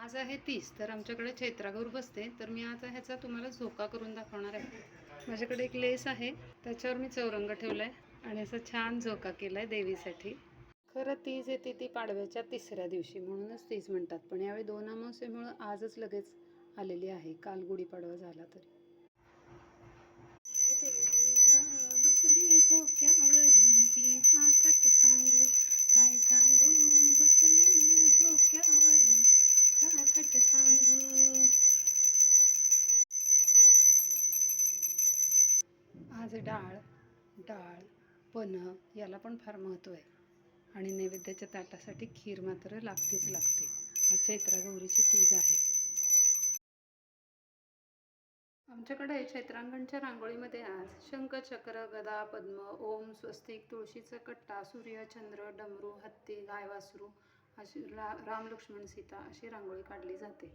आज आहे 30, तर आमच्याकडे चैत्रागौर बसते. तर मी आज ह्याचा तुम्हाला झोका करून दाखवणार आहे. माझ्याकडे एक लेस आहे, त्याच्यावर मी चौरंग ठेवला आहे आणि असं छान झोका केला आहे देवीसाठी. खरं तीज येते ती पाडव्याच्या 3ऱ्या दिवशी, म्हणूनच तीज म्हणतात. पण यावेळी 2 अमावस्येमुळं आजच लगेच आलेली आहे, काल गुढीपाडवा झाला तरी. बसली झोक्यावरी तिचा थट सांगू, काय सांगू, बसली झोक्यावरी का थट सांगू. आज डाळ डाळ पन्ह याला पण फार महत्त्व आहे आणि नैवेद्याच्या ताटासाठी खीर मात्र लागतेच लागते. आज चैत्रा गौरीची तीज आहे. आमच्याकडे चैत्रांगणच्या रांगोळीमध्ये आज शंख, चक्र, गदा, पद्म, ओम, स्वस्तिक, तुळशीचा कट्टा, सूर्य, चंद्र, डमरू, हत्ती, गाय, वासरू अशी राम, लक्ष्मण, सीता अशी रांगोळी काढली जाते.